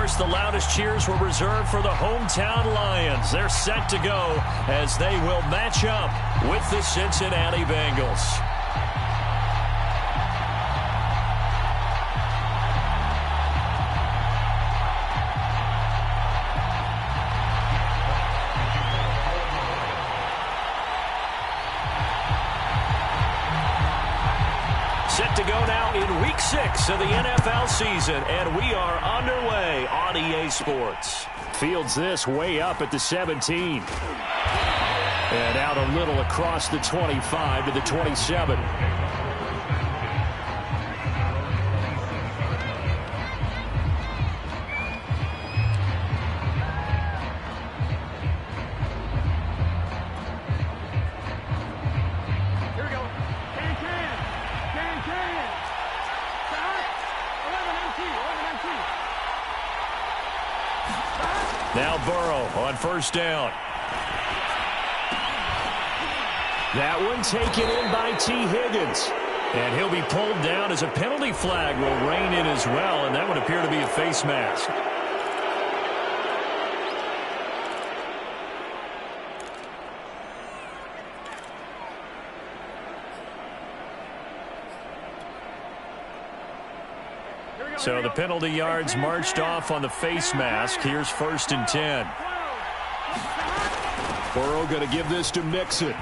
course, the loudest cheers were reserved for the hometown Lions. They're set to go as they will match up with the Cincinnati Bengals. Set to go now in Week 6 of the NFL season, and we are underway on EA Sports. Fields this way up at the 17. And out a little across the 25 to the 27. Now Burrow on first down. That one taken in by T. Higgins. And he'll be pulled down as a penalty flag will rein in as well, and that would appear to be a face mask. So the penalty yards marched off on the face mask. Here's 1st and 10. Burrow going to give this to Mixon.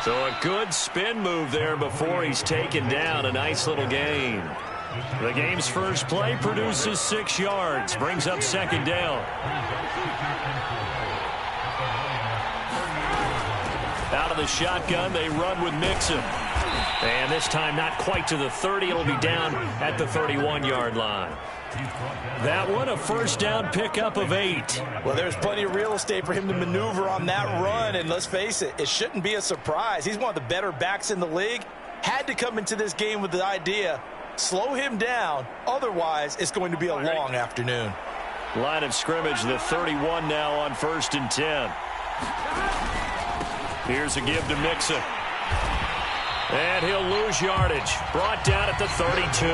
So a good spin move there before he's taken down. A nice little gain. The game's first play produces 6 yards. Brings up 2nd down. Out of the shotgun, they run with Mixon. And this time not quite to the 30. It'll be down at the 31-yard line. That one a first down pickup of 8. Well, there's plenty of real estate for him to maneuver on that run. And let's face it, it shouldn't be a surprise. He's one of the better backs in the league. Had to come into this game with the idea, slow him down. Otherwise, it's going to be a long afternoon. Line of scrimmage, the 31 now on 1st and 10. Here's a give to Mixon. And he'll lose yardage. Brought down at the 32.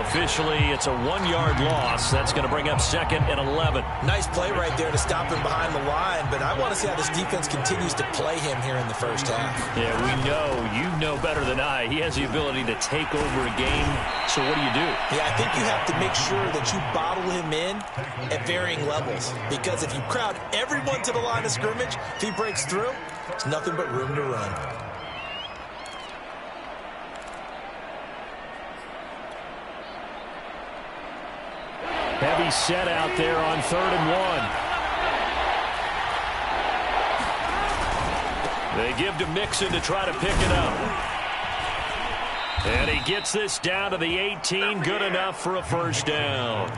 Officially, it's a 1-yard loss. That's going to bring up 2nd and 11. Nice play right there to stop him behind the line, but I want to see how this defense continues to play him here in the first half. Yeah, we know. You know better than I. He has the ability to take over a game. So what do you do? Yeah, I think you have to make sure that you bottle him in at varying levels. Because if you crowd everyone to the line of scrimmage, if he breaks through, there's nothing but room to run. Heavy set out there on 3rd and 1. They give to Mixon to try to pick it up. And he gets this down to the 18. Good enough for a first down.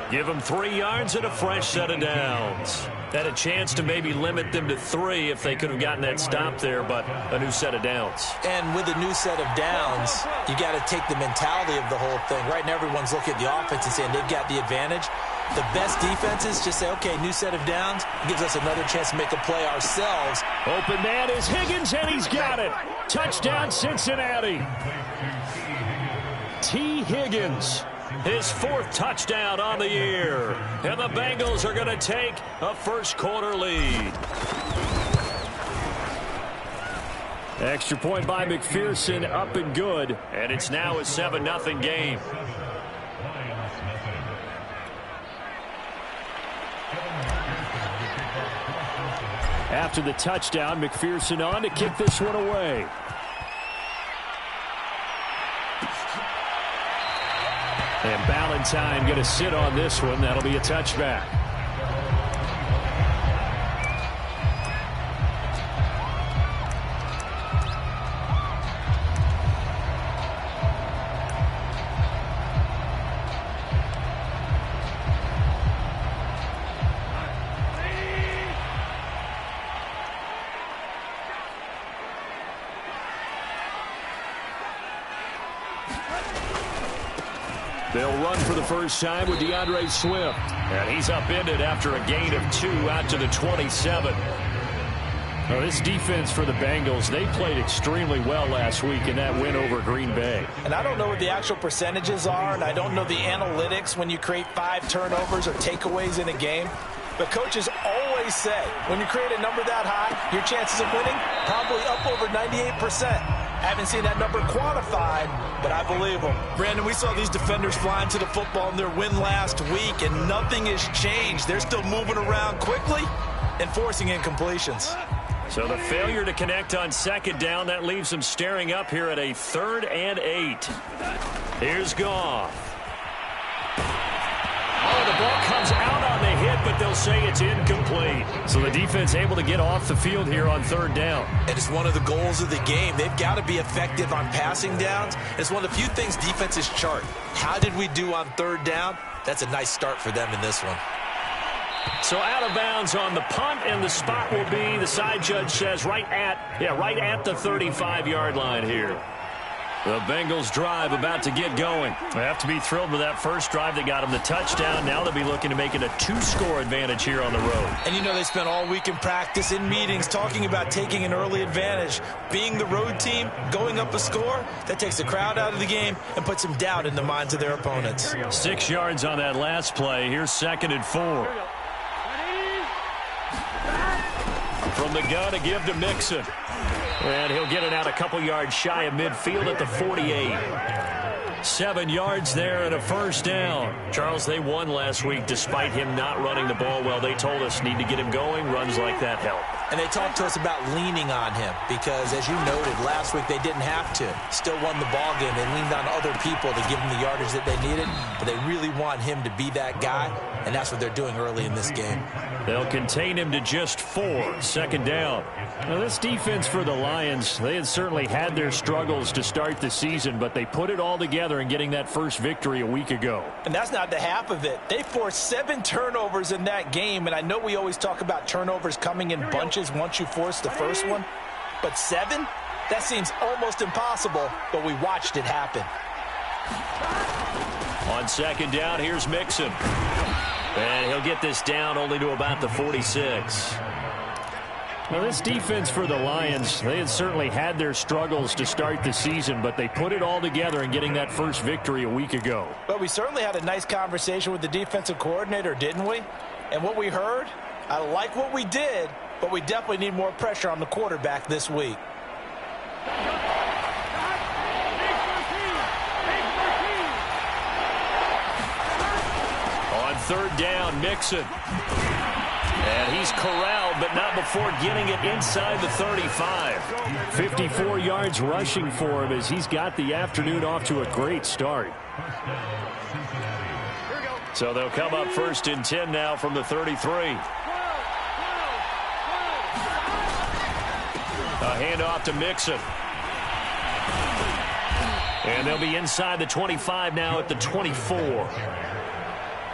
Give him 3 yards and a fresh set of downs. Had a chance to maybe limit them to 3 if they could have gotten that stop there, but a new set of downs. And with a new set of downs, you got to take the mentality of the whole thing. Right now, everyone's looking at the offense and saying they've got the advantage. The best defenses just say, okay, new set of downs. It gives us another chance to make a play ourselves. Open man is Higgins, and he's got it. Touchdown, Cincinnati. T. Higgins. His 4th touchdown on the year. And the Bengals are going to take a first-quarter lead. Extra point by McPherson, up and good. And it's now a 7-0 game. After the touchdown, McPherson on to kick this one away. And Ballantyne going to sit on this one. That'll be a touchback. They'll run for the first time with DeAndre Swift. And he's upended after a gain of 2 out to the 27. Well, this defense for the Bengals, they played extremely well last week in that win over Green Bay. And I don't know what the actual percentages are, and I don't know the analytics when you create 5 turnovers or takeaways in a game. But coaches always say, when you create a number that high, your chances of winning probably up over 98%. I haven't seen that number quantified, but I believe them. Brandon, we saw these defenders flying to the football in their win last week, and nothing has changed. They're still moving around quickly and forcing incompletions. So the failure to connect on second down, that leaves them staring up here at a 3rd and 8. Here's Goff. Oh, the ball comes out on the hit, but they'll say it's incomplete. So the defense able to get off the field here on 3rd down. And it's one of the goals of the game. They've got to be effective on passing downs. It's one of the few things defenses chart. How did we do on 3rd down? That's a nice start for them in this one. So out of bounds on the punt, and the spot will be, the side judge says, right at the 35-yard line here. The Bengals drive about to get going. They have to be thrilled with that first drive that got them the touchdown. Now they'll be looking to make it a 2-score advantage here on the road. And you know they spent all week in practice, in meetings, talking about taking an early advantage. Being the road team, going up a score, that takes the crowd out of the game and puts some doubt in the minds of their opponents. 6 yards on that last play. Here's 2nd and 4. From the gun to give to Mixon. And he'll get it out a couple yards shy of midfield at the 48. 7 yards there and a first down. Charles, they won last week despite him not running the ball well. They told us need to get him going. Runs like that help. And they talked to us about leaning on him because, as you noted, last week they didn't have to. Still won the ball game. They leaned on other people to give them the yardage that they needed, but they really want him to be that guy, and that's what they're doing early in this game. They'll contain him to just 4. 2nd down. Now, this defense for the Lions, they had certainly had their struggles to start the season, but they put it all together in getting that first victory a week ago. And that's not the half of it. They forced 7 turnovers in that game, and I know we always talk about turnovers coming in bunches once you force the first one, but 7? That seems almost impossible, but we watched it happen. On 2nd down, here's Mixon. And he'll get this down only to about the 46. Well, this defense for the Lions, they had certainly had their struggles to start the season, but they put it all together in getting that first victory a week ago. But we certainly had a nice conversation with the defensive coordinator, didn't we? And what we heard, I like what we did, but we definitely need more pressure on the quarterback this week. On 3rd down, Mixon. And he's corralled, but not before getting it inside the 35. 54 yards rushing for him as he's got the afternoon off to a great start. So they'll come up 1st and 10 now from the 33. A handoff to Mixon. And they'll be inside the 25 now at the 24.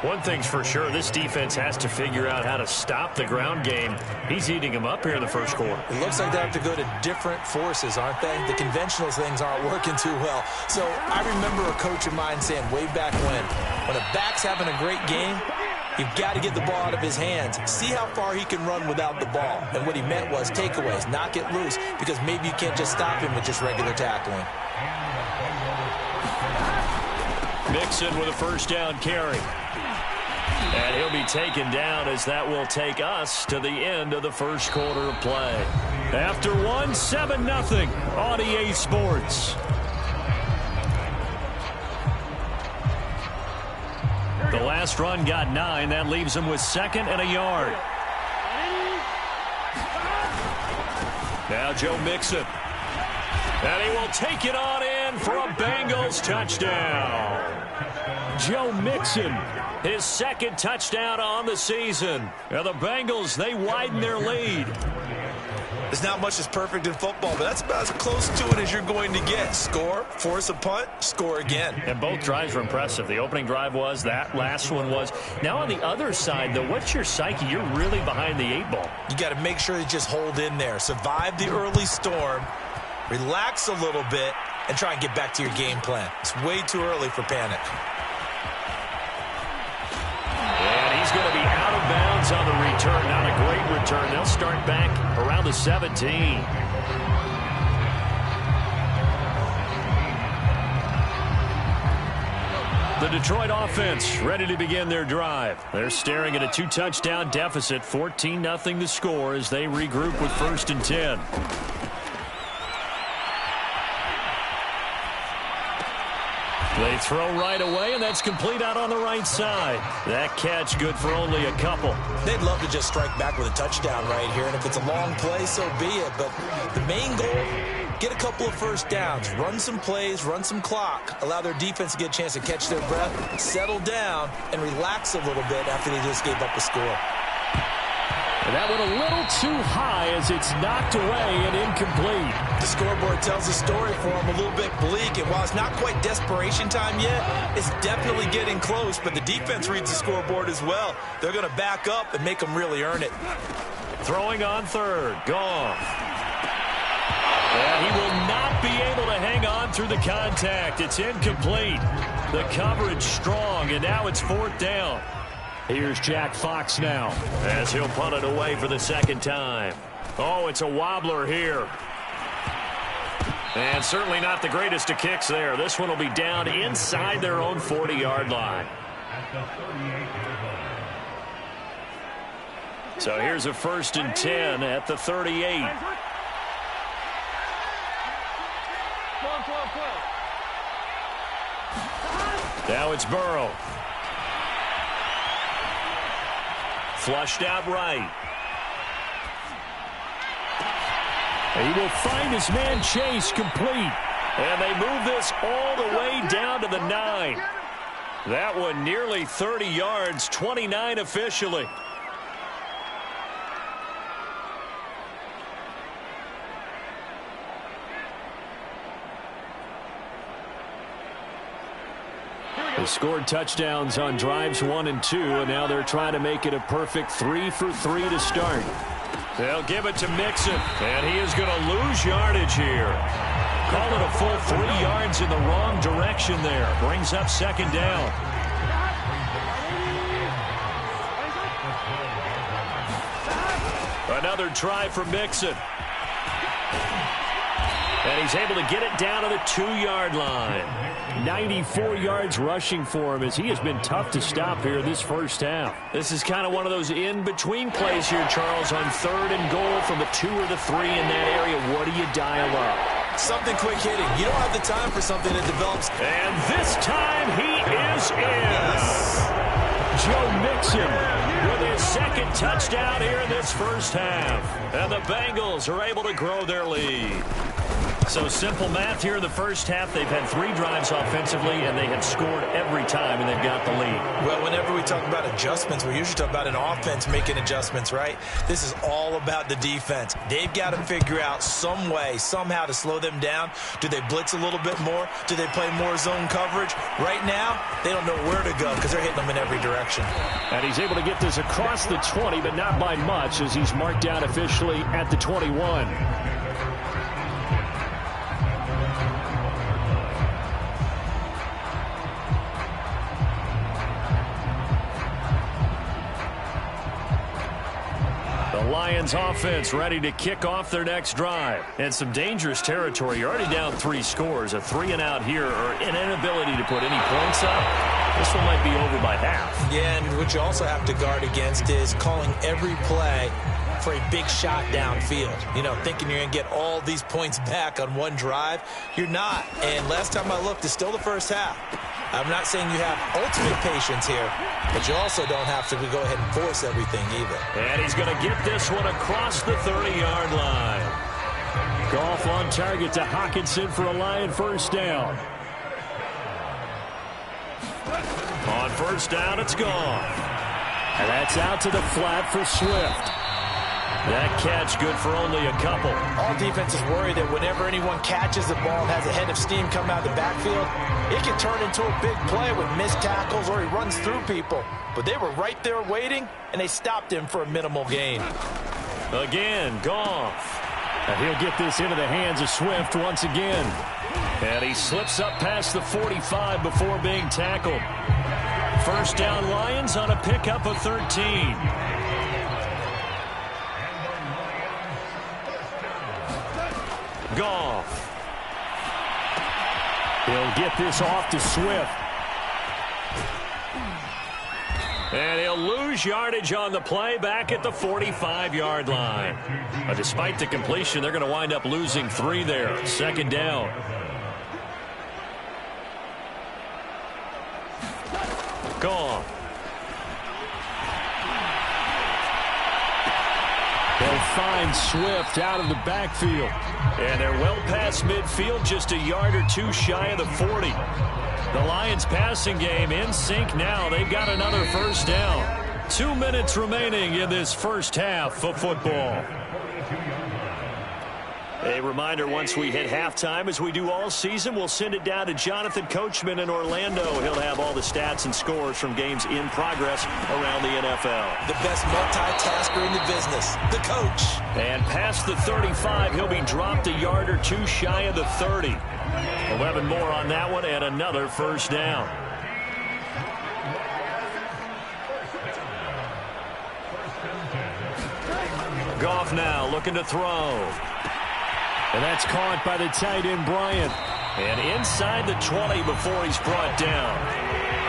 One thing's for sure, this defense has to figure out how to stop the ground game. He's eating them up here in the first quarter. It looks like they have to go to different forces, aren't they? The conventional things aren't working too well. So I remember a coach of mine saying way back when a back's having a great game, you've got to get the ball out of his hands. See how far he can run without the ball. And what he meant was takeaways, knock it loose, because maybe you can't just stop him with just regular tackling. Mixon with a first down carry. And he'll be taken down as that will take us to the end of the first quarter of play. After 1, 7-0 on EA Sports. The last run got 9. That leaves him with 2nd and a yard. Now Joe Mixon. And he will take it on in for a Bengals touchdown. Joe Mixon, his 2nd touchdown on the season. Now the Bengals, they widen their lead. There's not much that's perfect in football, but that's about as close to it as you're going to get. Score, force a punt, score again. And both drives were impressive. The opening drive was, that last one was. Now on the other side, though, what's your psyche? You're really behind the 8 ball. You got to make sure you just hold in there. Survive the early storm, relax a little bit, and try and get back to your game plan. It's way too early for panic. And he's going to be out of bounds on the return. Not a great return. They'll start back around the 17. The Detroit offense ready to begin their drive. They're staring at a 2-touchdown deficit, 14-0 the score as they regroup with 1st and 10. They throw right away, and that's complete out on the right side. That catch good for only a couple. They'd love to just strike back with a touchdown right here, and if it's a long play, so be it. But the main goal, get a couple of first downs, run some plays, run some clock, allow their defense to get a chance to catch their breath, settle down, and relax a little bit after they just gave up a score. And that went a little too high as it's knocked away and incomplete. The scoreboard tells the story for them, a little bit bleak, and while it's not quite desperation time yet, it's definitely getting close, but the defense reads the scoreboard as well. They're going to back up and make them really earn it. Throwing on 3rd, Goff. And he will not be able to hang on through the contact. It's incomplete. The coverage strong, and now it's 4th down. Here's Jack Fox now as he'll punt it away for the 2nd time. Oh, it's a wobbler here. And certainly not the greatest of kicks there. This one will be down inside their own 40-yard line. So here's a 1st and 10 at the 38. Now it's Burrow. Flushed out right. He will find his man Chase complete. And they move this all the way down to the 9. That one nearly 30 yards, 29 officially. They scored touchdowns on drives 1 and 2, and now they're trying to make it a perfect 3 for 3 to start. They'll give it to Mixon, and he is going to lose yardage here. Call it a full 3 yards in the wrong direction there. Brings up 2nd down. Another try for Mixon. And he's able to get it down to the 2-yard line. 94 yards rushing for him as he has been tough to stop here this first half. This is kind of one of those in-between plays here, Charles, on 3rd and goal from the 2 or the 3 in that area. What do you dial up? Something quick hitting. You don't have the time for something that develops. And this time he is in. Yes. Joe Mixon with his 2nd touchdown here in this first half. And the Bengals are able to grow their lead. So simple math here in the first half. They've had 3 drives offensively, and they have scored every time, and they've got the lead. Well, whenever we talk about adjustments, we usually talk about an offense making adjustments, right? This is all about the defense. They've got to figure out some way, somehow to slow them down. Do they blitz a little bit more? Do they play more zone coverage? Right now, they don't know where to go because they're hitting them in every direction. And he's able to get this across the 20, but not by much as he's marked down officially at the 21. Lions offense ready to kick off their next drive. And some dangerous territory. You're already down 3 scores. A 3-and-out here or an inability to put any points up. This one might be over by half. Yeah, and what you also have to guard against is calling every play for a big shot downfield. You know, thinking you're going to get all these points back on one drive. You're not. And last time I looked, it's still the first half. I'm not saying you have ultimate patience here, but you also don't have to go ahead and force everything either. And he's going to get this one across the 30-yard line. Goff on target to Hockenson for a Lion first down. On first down, it's Goff. And that's out to the flat for Swift. That catch good for only a couple. All defenses worry that whenever anyone catches the ball and has a head of steam come out of the backfield, it can turn into a big play with missed tackles or he runs through people. But they were right there waiting, and they stopped him for a minimal gain. Again, Goff. And he'll get this into the hands of Swift once again. And he slips up past the 45 before being tackled. First down Lions on a pickup of 13. Goff. He'll get this off to Swift. And he'll lose yardage on the play back at the 45-yard line. Despite the completion, they're going to wind up losing 3 there. 2nd down. Goff. They'll find Swift out of the backfield. And they're well past midfield, just a yard or 2 shy of the 40. The Lions passing game in sync now. They've got another 1st down. 2 minutes remaining in this first half of football. A reminder, once we hit halftime, as we do all season, we'll send it down to Jonathan Coachman in Orlando. He'll have all the stats and scores from games in progress around the NFL. The best multitasker in the business, the coach. And past the 35, he'll be dropped a yard or 2 shy of the 30. 11 more on that one and another 1st down. Goff now looking to throw. And that's caught by the tight end, Bryant. And inside the 20 before he's brought down.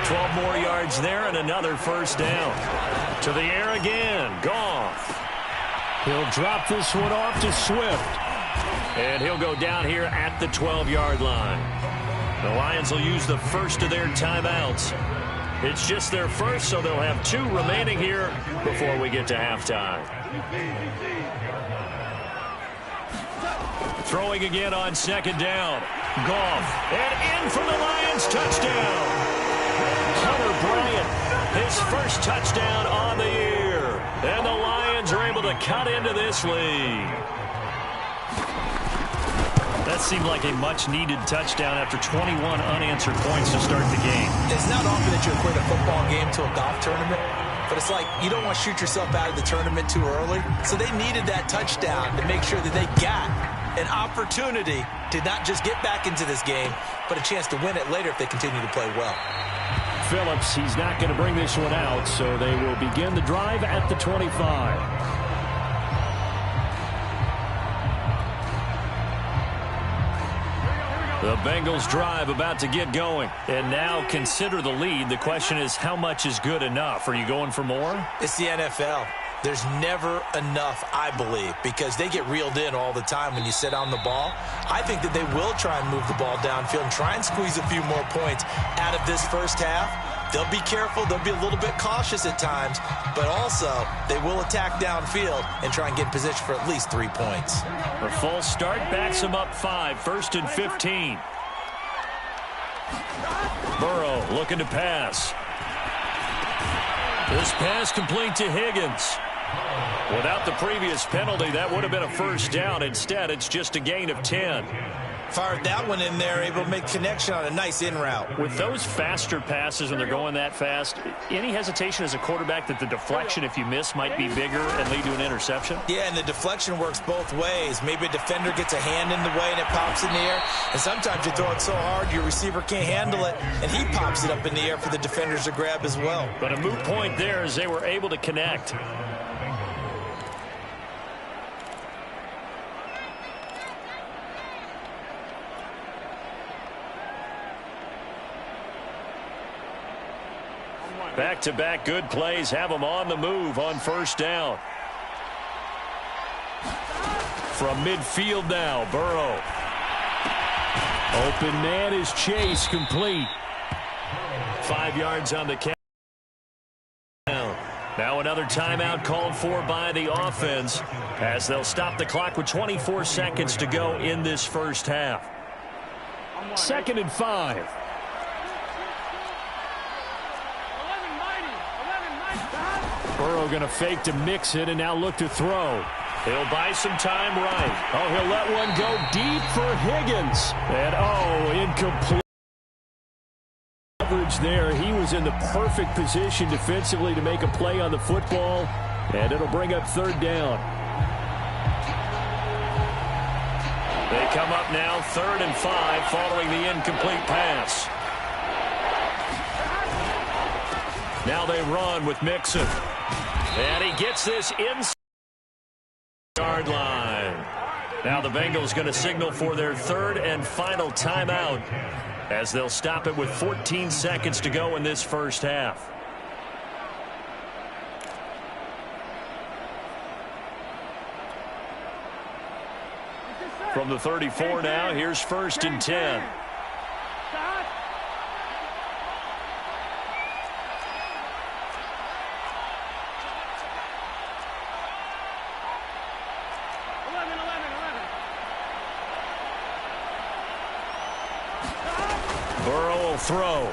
12 more yards there and another 1st down. To the air again. Goff. He'll drop this one off to Swift. And he'll go down here at the 12-yard line. The Lions will use the first of their timeouts. It's just their first, so they'll have 2 remaining here before we get to halftime. Throwing again on 2nd down. Goff. And in for the Lions. Touchdown. Hunter Bryant. His first touchdown on the year. And the Lions are able to cut into this lead. That seemed like a much-needed touchdown after 21 unanswered points to start the game. It's not often that you equate a football game to a golf tournament, but it's like you don't want to shoot yourself out of the tournament too early. So they needed that touchdown to make sure that they got an opportunity to not just get back into this game, but a chance to win it later if they continue to play well. Phillips, he's not going to bring this one out, so they will begin the drive at the 25. The Bengals drive about to get going. And now consider the lead. The question is, how much is good enough? Are you going for more? It's the NFL. There's never enough, I believe, because they get reeled in all the time when you sit on the ball. I think that they will try and move the ball downfield and try and squeeze a few more points out of this first half. They'll be careful. They'll be a little bit cautious at times, but also they will attack downfield and try and get in position for at least 3 points. The false start backs them up 5, 1st and 15. Burrow looking to pass. This pass complete to Higgins. Without the previous penalty, that would have been a 1st down. Instead, it's just a gain of 10. Fired that one in there, able to make connection on a nice in route. With those faster passes when they're going that fast, any hesitation as a quarterback that the deflection, if you miss, might be bigger and lead to an interception? Yeah, and the deflection works both ways. Maybe a defender gets a hand in the way and it pops in the air. And sometimes you throw it so hard your receiver can't handle it, and he pops it up in the air for the defenders to grab as well. But a moot point there as they were able to connect. Back-to-back good plays have them on the move on 1st down. From midfield now, Burrow. Open man is Chase, complete. 5 yards on the count. Now another timeout called for by the offense as they'll stop the clock with 24 seconds to go in this first half. 2nd and 5. Burrow going to fake to mix it and now look to throw. He'll buy some time right. Oh, he'll let one go deep for Higgins. And, incomplete coverage there. He was in the perfect position defensively to make a play on the football, and it'll bring up 3rd down. They come up now 3rd and 5 following the incomplete pass. Now they run with Mixon. And he gets this inside yard line. Now the Bengals going to signal for their third and final timeout as they'll stop it with 14 seconds to go in this first half. From the 34 now, here's 1st and 10. Burrow will throw.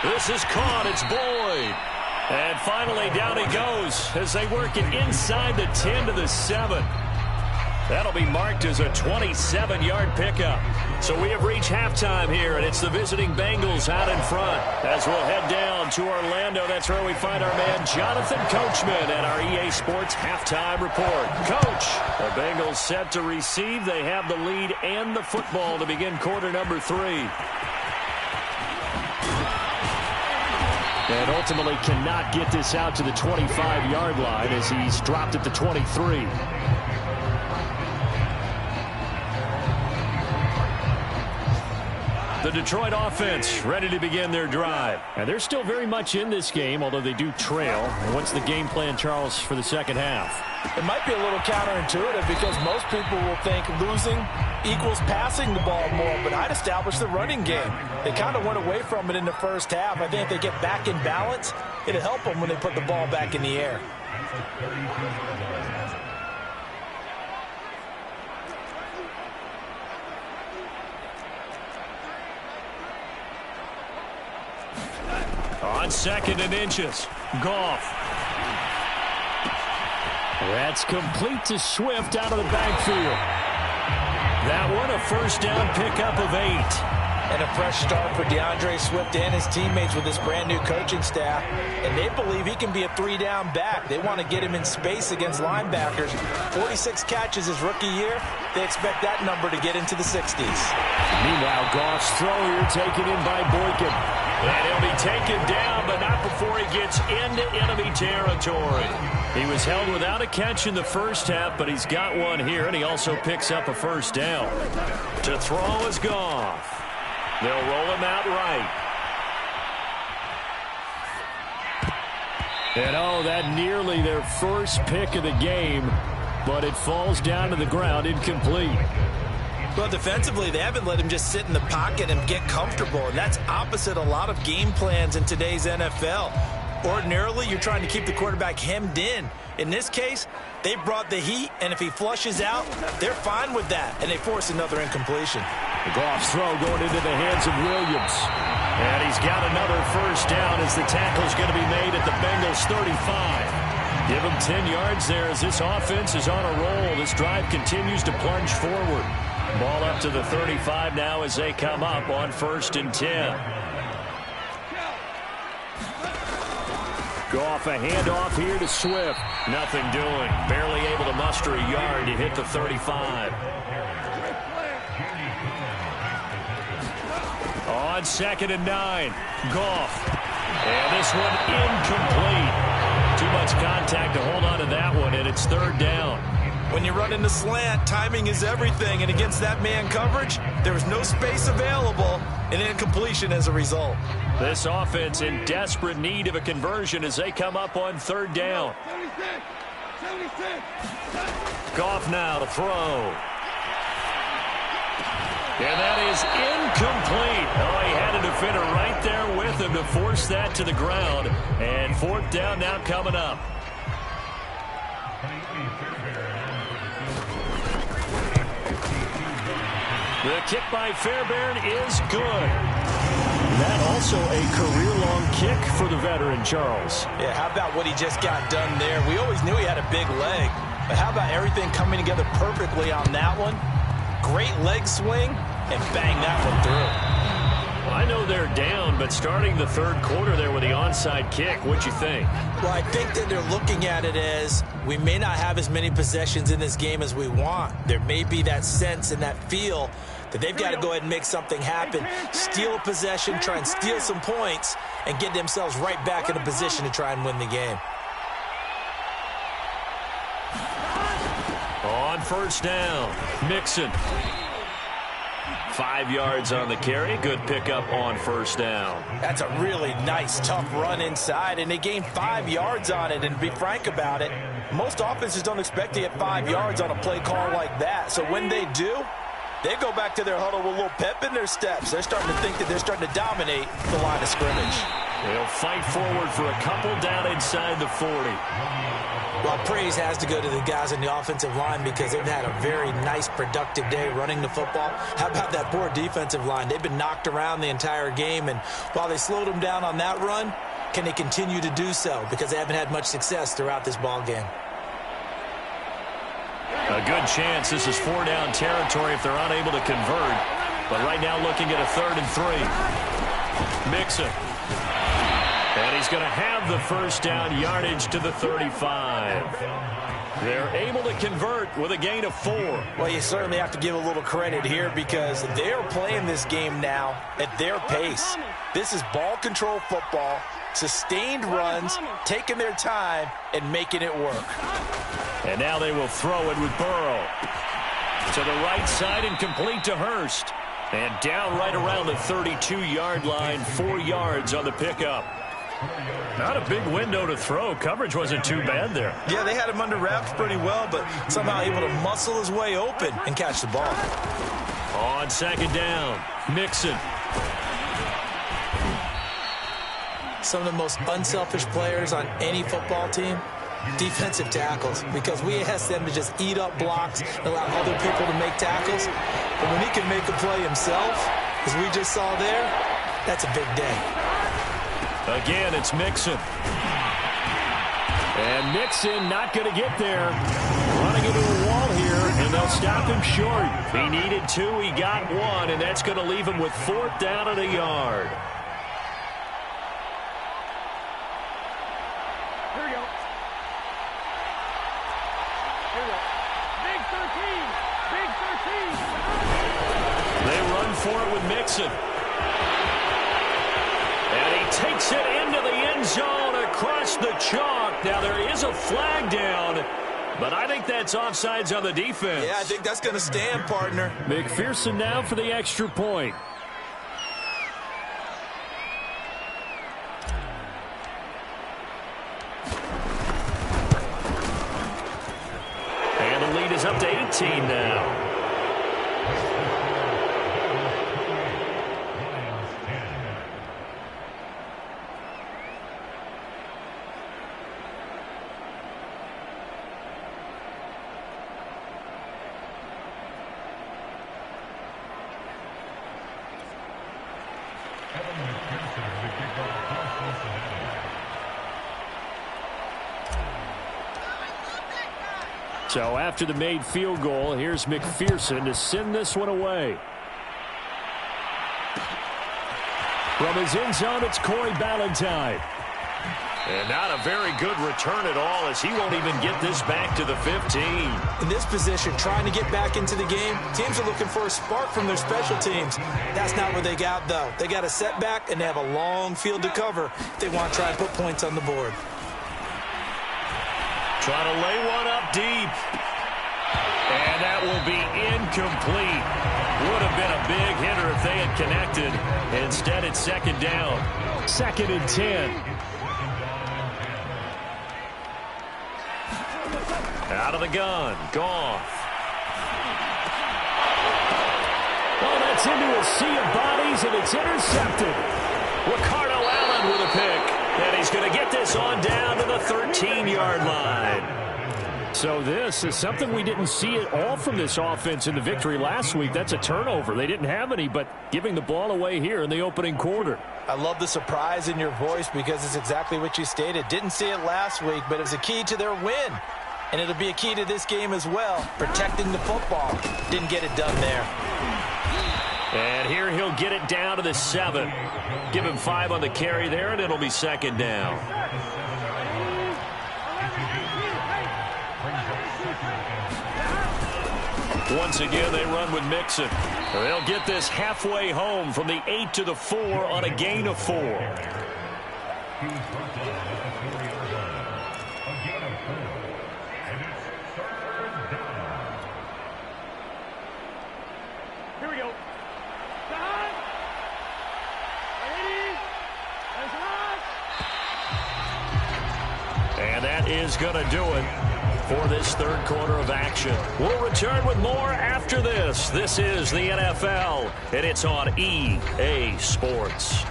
This is caught. It's Boyd. And finally down he goes as they work it inside the 10 to the 7. That'll be marked as a 27-yard pickup. So we have reached halftime here, and it's the visiting Bengals out in front. As we'll head down to Orlando, that's where we find our man Jonathan Coachman at our EA Sports Halftime Report. Coach, the Bengals set to receive. They have the lead and the football to begin quarter number 3. And ultimately cannot get this out to the 25-yard line as he's dropped at the 23. The Detroit offense ready to begin their drive. And they're still very much in this game, although they do trail. What's the game plan, Charles, for the second half? It might be a little counterintuitive because most people will think losing equals passing the ball more, but I'd establish the running game. They kind of went away from it in the first half. I think if they get back in balance, it'll help them when they put the ball back in the air. On 2nd and inches, Goff. That's complete to Swift out of the backfield. That one a first down pickup of 8. And a fresh start for DeAndre Swift and his teammates with this brand-new coaching staff. And they believe he can be a 3-down back. They want to get him in space against linebackers. 46 catches his rookie year. They expect that number to get into the 60s. Meanwhile, Goff's throw here taken in by Boykin. And he'll be taken down, but not before he gets into enemy territory. He was held without a catch in the first half, but he's got one here, and he also picks up a first down. To throw is Goff. They'll roll him out right. And oh, that nearly their first pick of the game, but it falls down to the ground incomplete. Well, defensively, they haven't let him just sit in the pocket and get comfortable, and that's opposite a lot of game plans in today's NFL. Ordinarily, you're trying to keep the quarterback hemmed in. In this case, they brought the heat, and if he flushes out, they're fine with that, and they force another incompletion. The Goff's throw going into the hands of Williams. And he's got another first down as the tackle's going to be made at the Bengals 35. Give him 10 yards there as this offense is on a roll. This drive continues to plunge forward. Ball up to the 35 now as they come up on 1st and 10. Goff a handoff here to Swift. Nothing doing. Barely able to muster a yard to hit the 35. On 2nd and 9, Goff. And this one incomplete. Too much contact to hold on to that one, and it's 3rd down. When you run in the slant, timing is everything, and against that man coverage, there was no space available, and incompletion as a result. This offense in desperate need of a conversion as they come up on 3rd down. 76. Goff now to throw. And that is incomplete. Oh, he had a defender right there with him to force that to the ground. And 4th down now coming up. The kick by Fairbairn is good. That also a career-long kick for the veteran, Charles. Yeah, how about what he just got done there? We always knew he had a big leg, but how about everything coming together perfectly on that one? Great leg swing, and bang that one through. I know they're down, but starting the 3rd quarter there with the onside kick, what'd you think? Well, I think that they're looking at it as we may not have as many possessions in this game as we want. There may be that sense and that feel that they've got to go ahead and make something happen, steal a possession, try and steal some points, and get themselves right back in a position to try and win the game. on first down. Mixon. 5 yards on the carry. Good pickup on first down. That's a really nice, tough run inside, and they gained 5 yards on it. And to be frank about it, most offenses don't expect to get 5 yards on a play call like that. So when they do, they go back to their huddle with a little pep in their steps. They're starting to think that they're starting to dominate the line of scrimmage. They'll fight forward for a couple down inside the 40. Well, praise has to go to the guys in the offensive line because they've had a very nice, productive day running the football. How about that poor defensive line? They've been knocked around the entire game, and while they slowed them down on that run, can they continue to do so? Because they haven't had much success throughout this ball game. A good chance this is 4-down territory if they're unable to convert. But right now looking at a 3rd and 3. Mixon. And he's going to have the first down, yardage to the 35. They're able to convert with a gain of 4. Well, you certainly have to give a little credit here because they're playing this game now at their pace. This is ball control football, sustained runs, taking their time, and making it work. And now they will throw it with Burrow. To the right side and complete to Hurst. And down right around the 32-yard line, 4 yards on the pickup. Not a big window to throw. Coverage wasn't too bad there. Yeah, they had him under wraps pretty well, but somehow able to muscle his way open and catch the ball. On 2nd down, Mixon. Some of the most unselfish players on any football team, defensive tackles, because we ask them to just eat up blocks and allow other people to make tackles. But when he can make a play himself, as we just saw there, that's a big day. Again, it's Mixon. And Mixon not going to get there. Running into a wall here, and they'll stop him short. He needed 2, he got 1, and that's going to leave him with 4th down and a yard. Here we go. Here we go. Big 13. Big 13. They run for it with Mixon. And he takes it into the end zone across the chalk. Now there is a flag down, but I think that's offsides on the defense. Yeah, I think that's going to stand, partner. McPherson now for the extra point. And the lead is up to 18 now. So after the made field goal, here's McPherson to send this one away. From his end zone, it's Corey Ballantyne. And not a very good return at all as he won't even get this back to the 15. In this position, trying to get back into the game, teams are looking for a spark from their special teams. That's not what they got, though. They got a setback, and they have a long field to cover if they want to try and put points on the board. Trying to lay one up deep. And that will be incomplete. Would have been a big hitter if they had connected. Instead, it's 2nd down. 2nd and 10. Out of the gun. Goff. Oh, that's into a sea of bodies, and it's intercepted. Ricardo Allen with a pick. And he's going to get this on down to the 13-yard line. So this is something we didn't see at all from this offense in the victory last week. That's a turnover. They didn't have any, but giving the ball away here in the opening quarter. I love the surprise in your voice because it's exactly what you stated. Didn't see it last week, but it was a key to their win. And it'll be a key to this game as well, protecting the football. Didn't get it done there. And here he'll get it down to the 7. Give him 5 on the carry there, and it'll be 2nd down. Once again, they run with Mixon. They'll get this halfway home from the 8 to the 4 on a gain of 4. And that is going to do it for this third quarter of action. We'll return with more after this. This is the NFL, and it's on EA Sports.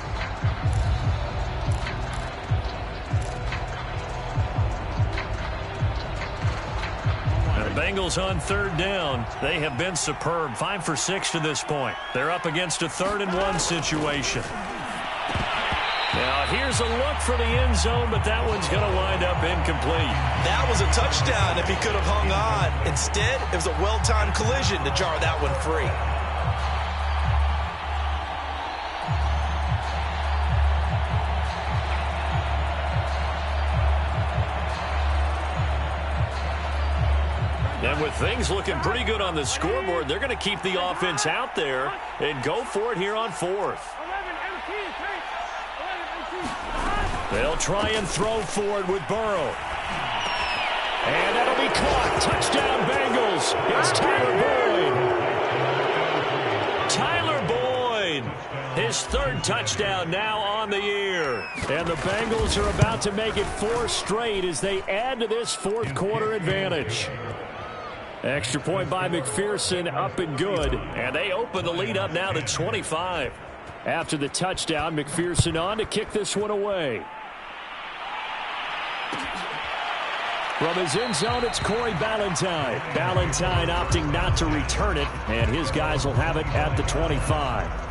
The Bengals on third down. They have been superb. 5 for 6 to this point. They're up against a 3rd-and-1 situation. Now, here's a look for the end zone, but that one's going to wind up incomplete. That was a touchdown if he could have hung on. Instead, it was a well-timed collision to jar that one free. And with things looking pretty good on the scoreboard, they're going to keep the offense out there and go for it here on 4th. They'll try and throw for it with Burrow. And that'll be caught. Touchdown, Bengals. It's Tyler Boyd. His 3rd touchdown now on the year. And the Bengals are about to make it 4 straight as they add to this 4th quarter advantage. Extra point by McPherson, up and good. And they open the lead up now to 25. After the touchdown, McPherson on to kick this one away. From his end zone, it's Corey Ballantyne. Ballantyne opting not to return it, and his guys will have it at the 25.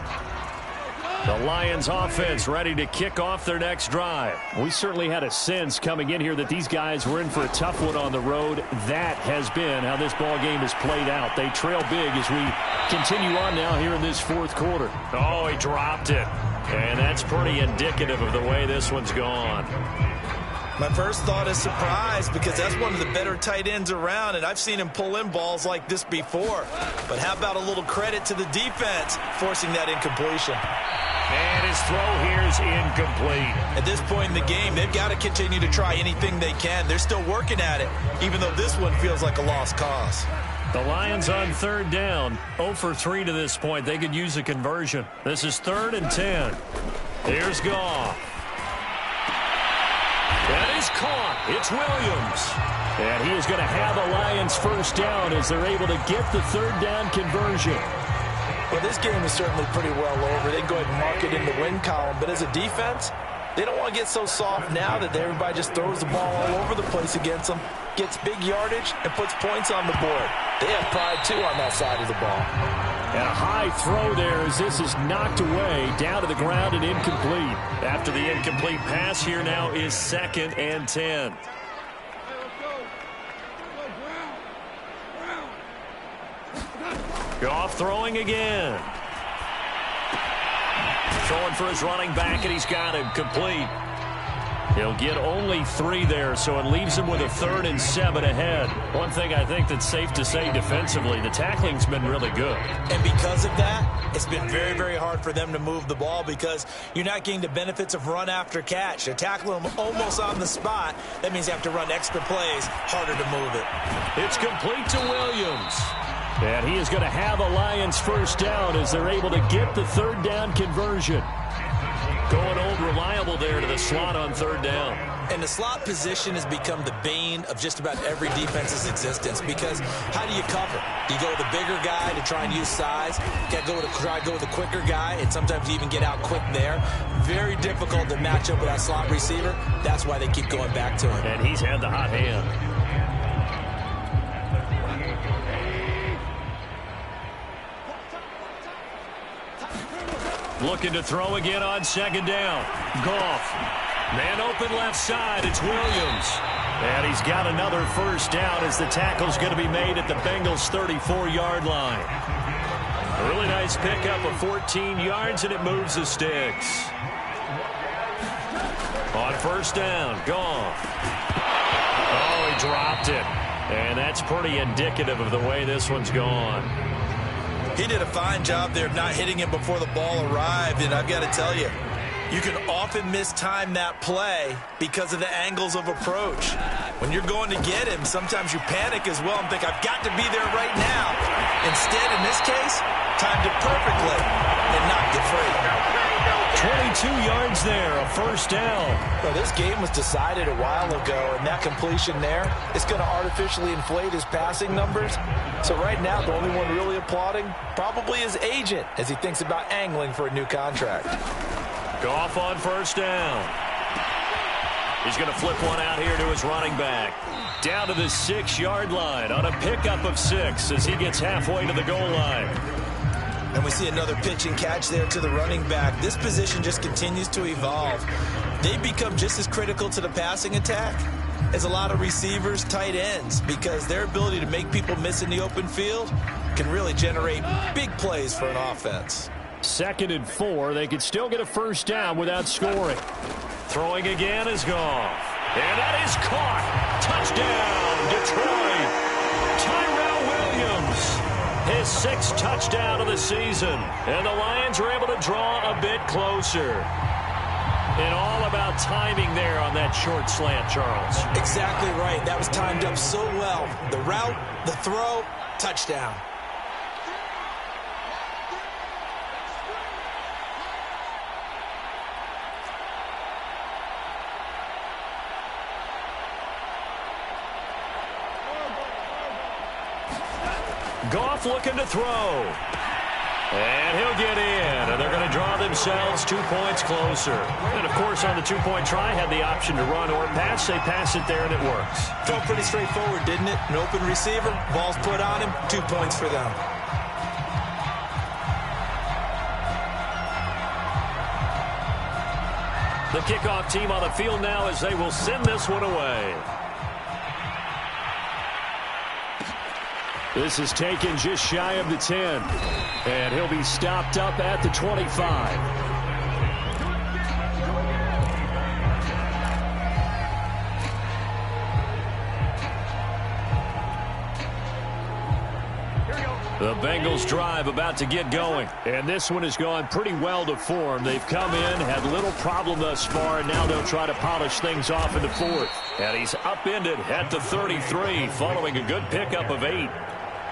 The Lions offense ready to kick off their next drive. We certainly had a sense coming in here that these guys were in for a tough one on the road. That has been how this ball game has played out. They trail big as we continue on now here in this 4th quarter. Oh, he dropped it. And that's pretty indicative of the way this one's gone. My first thought is surprise because that's one of the better tight ends around, and I've seen him pull in balls like this before. But how about a little credit to the defense forcing that incompletion? And his throw here is incomplete. At this point in the game, they've got to continue to try anything they can. They're still working at it, even though this one feels like a lost cause. The Lions on 3rd down, 0 for 3 to this point. They could use a conversion. This is 3rd and 10. Here's Goff. That is caught. It's Williams. And he is going to have the Lions first down as they're able to get the 3rd down conversion. Well, this game is certainly pretty well over. They can go ahead and mark it in the win column. But as a defense, they don't want to get so soft now that everybody just throws the ball all over the place against them, gets big yardage, and puts points on the board. They have pride, too, on that side of the ball. And a high throw there as this is knocked away, down to the ground and incomplete. After the incomplete pass, here now is 2nd and 10. Goff throwing again. Throwing for his running back, and he's got him complete. He'll get only 3 there, so it leaves him with a 3rd and 7 ahead. One thing I think that's safe to say defensively, the tackling's been really good. And because of that, it's been very, very hard for them to move the ball because you're not getting the benefits of run after catch. They're tackling them almost on the spot. That means you have to run extra plays, harder to move it. It's complete to Williams. And he is going to have a Lions first down as they're able to get the 3rd down conversion. Going old reliable there to the slot on 3rd down. And the slot position has become the bane of just about every defense's existence because how do you cover? Do you go with a bigger guy to try and use size? You got to try to go with a quicker guy, and sometimes you even get out quick there. Very difficult to match up with that slot receiver. That's why they keep going back to him. And he's had the hot hand. Looking to throw again on 2nd down. Goff. Man open left side. It's Williams. And he's got another first down as the tackle's going to be made at the Bengals' 34-yard line. A really nice pickup of 14 yards, and it moves the sticks. On 1st down, Goff. Oh, he dropped it. And that's pretty indicative of the way this one's gone. He did a fine job there of not hitting him before the ball arrived, and I've got to tell you, you can often mistime that play because of the angles of approach. When you're going to get him, sometimes you panic as well and think, I've got to be there right now. Instead, in this case, timed it perfectly and knocked it free. 22 yards there, a first down. Well, this game was decided a while ago, and that completion there is going to artificially inflate his passing numbers. So right now, the only one really applauding probably his agent as he thinks about angling for a new contract. Goff on first down. He's going to flip one out here to his running back. Down to the 6-yard line on a pickup of 6 as he gets halfway to the goal line. And we see another pitch and catch there to the running back. This position just continues to evolve. They become just as critical to the passing attack as a lot of receivers, tight ends, because their ability to make people miss in the open field can really generate big plays for an offense. 2nd and 4. They could still get a first down without scoring. Throwing again is Goff. And that is caught. Touchdown, Detroit. Tyrell Williams. His 6th touchdown of the season. And the Lions are able to draw a bit closer. And all about timing there on that short slant, Charles. Exactly right. That was timed up so well. The route, the throw, touchdown. Goff looking to throw. And he'll get in. And they're going to draw themselves 2 points closer. And, of course, on the 2-point try, had the option to run or pass. They pass it there, and it works. Felt pretty straightforward, didn't it? An open receiver, ball's put on him, 2 points for them. The kickoff team on the field now as they will send this one away. This is taken just shy of the 10. And he'll be stopped up at the 25. The Bengals drive about to get going. And this one has gone pretty well to form. They've come in, had little problem thus far, and now they'll try to polish things off in the 4th. And he's upended at the 33 following a good pickup of 8.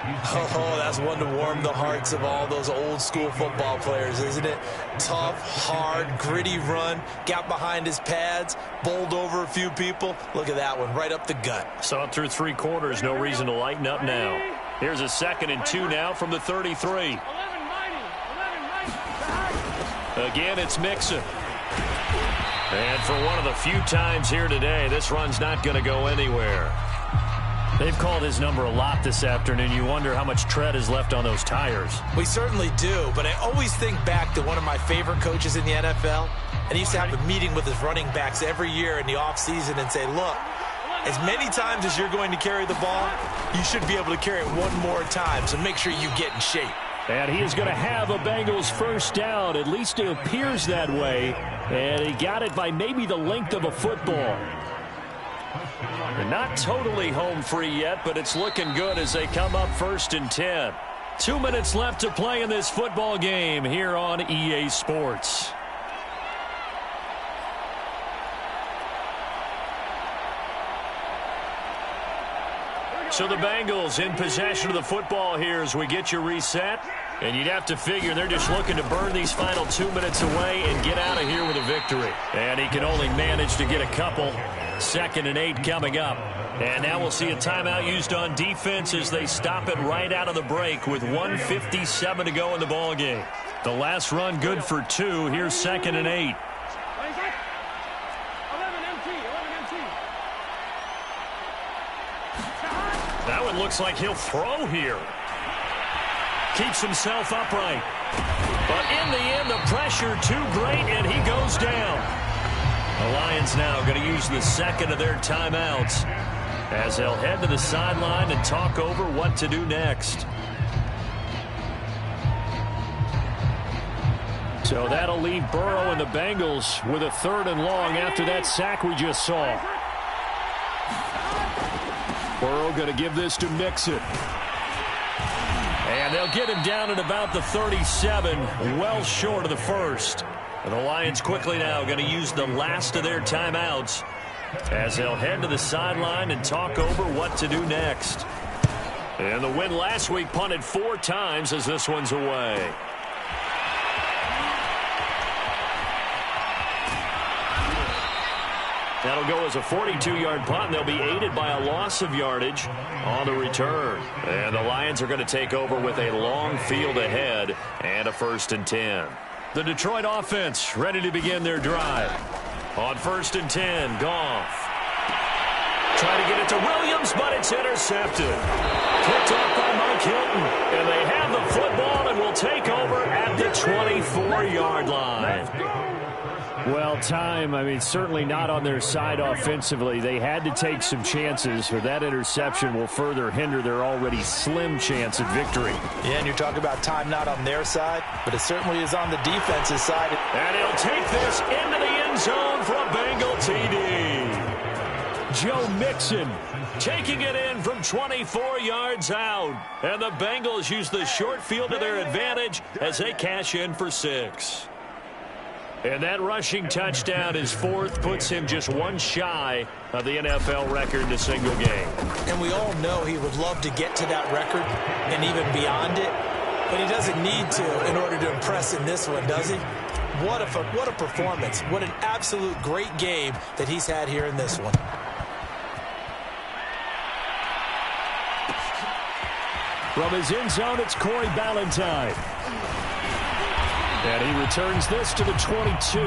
Oh, that's one to warm the hearts of all those old school football players, isn't it? Tough, hard, gritty run, got behind his pads, bowled over a few people. Look at that one, right up the gut. Saw it through 3 quarters, no reason to lighten up now. Here's a 2nd and 2 now from the 33. Again, it's Mixon. And for one of the few times here today, this run's not going to go anywhere. They've called his number a lot this afternoon. You wonder how much tread is left on those tires. We certainly do, but I always think back to one of my favorite coaches in the NFL, and he used to have a meeting with his running backs every year in the offseason and say, look, as many times as you're going to carry the ball, you should be able to carry it one more time, so make sure you get in shape. And he is going to have a Bengals first down. At least it appears that way. And he got it by maybe the length of a football. They're not totally home free yet, but it's looking good as they come up 1st and 10. 2 minutes left to play in this football game here on EA Sports. So the Bengals in possession of the football here as we get you reset. And you'd have to figure they're just looking to burn these final 2 minutes away and get out of here with a victory. And he can only manage to get a couple. 2nd and 8 coming up. And now we'll see a timeout used on defense as they stop it right out of the break with 1:57 to go in the ball game. The last run good for 2. Here's 2nd and 8. That one looks like he'll throw here. Keeps himself upright. But in the end, the pressure too great, and he goes down. The Lions now going to use the 2nd of their timeouts as they'll head to the sideline and talk over what to do next. So that'll leave Burrow and the Bengals with a 3rd and long after that sack we just saw. Burrow going to give this to Mixon. And they'll get him down at about the 37, well short of the 1st. And the Lions quickly now going to use the last of their timeouts as they'll head to the sideline and talk over what to do next. And the win last week punted 4 times as this one's away. That'll go as a 42-yard punt, and they'll be aided by a loss of yardage on the return. And the Lions are going to take over with a long field ahead and a 1st and 10. The Detroit offense ready to begin their drive. On 1st and 10, Goff. Trying to get it to Williams, but it's intercepted. Picked off by Mike Hilton. And they have the football and will take over at the 24-yard line. Well, certainly not on their side offensively. They had to take some chances, or that interception will further hinder their already slim chance at victory. Yeah, and you're talking about time not on their side, but it certainly is on the defense's side. And he'll take this into the end zone for a Bengal TD. Joe Mixon taking it in from 24 yards out. And the Bengals use the short field to their advantage as they cash in for 6. And that rushing touchdown, his 4th, puts him just one shy of the NFL record in a single game. And we all know he would love to get to that record and even beyond it, but he doesn't need to in order to impress in this one, does he? What a performance. What an absolute great game that he's had here in this one. From his end zone, it's Corey Ballantyne. And he returns this to the 22.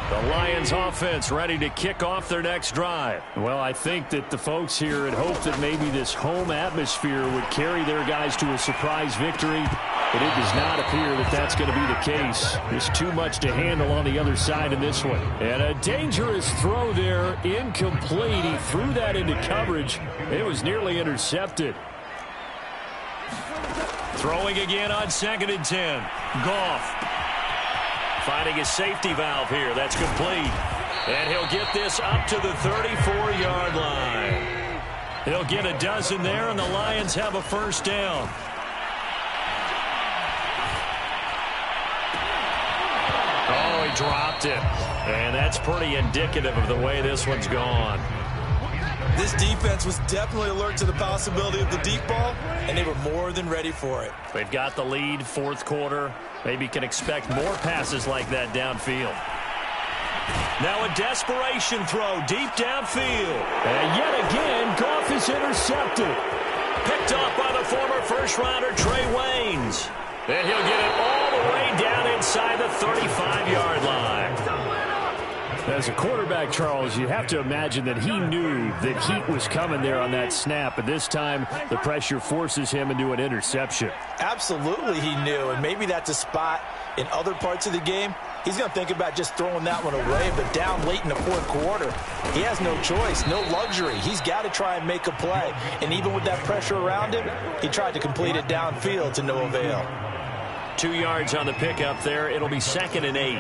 The Lions offense ready to kick off their next drive. Well, I think that the folks here had hoped that maybe this home atmosphere would carry their guys to a surprise victory, but it does not appear that that's going to be the case. There's too much to handle on the other side in this one. And a dangerous throw there, incomplete. He threw that into coverage. It was nearly intercepted. Throwing again on 2nd and 10. Goff finding a safety valve here. That's complete. And he'll get this up to the 34-yard line. He'll get a dozen there, and the Lions have a 1st down. Oh, he dropped it. And that's pretty indicative of the way this one's gone. This defense was definitely alert to the possibility of the deep ball, and they were more than ready for it. They've got the lead, 4th quarter. Maybe can expect more passes like that downfield. Now a desperation throw deep downfield. And yet again, Goff is intercepted. Picked off by the former first-rounder Trey Waynes. And he'll get it all the way down inside the 35-yard line. As a quarterback, Charles, you have to imagine that he knew that heat was coming there on that snap, but this time the pressure forces him into an interception. Absolutely he knew, and maybe that's a spot in other parts of the game. He's going to think about just throwing that one away, but down late in the 4th quarter, he has no choice, no luxury. He's got to try and make a play, and even with that pressure around him, he tried to complete it downfield to no avail. 2 yards on the pickup there. It'll be 2nd and 8.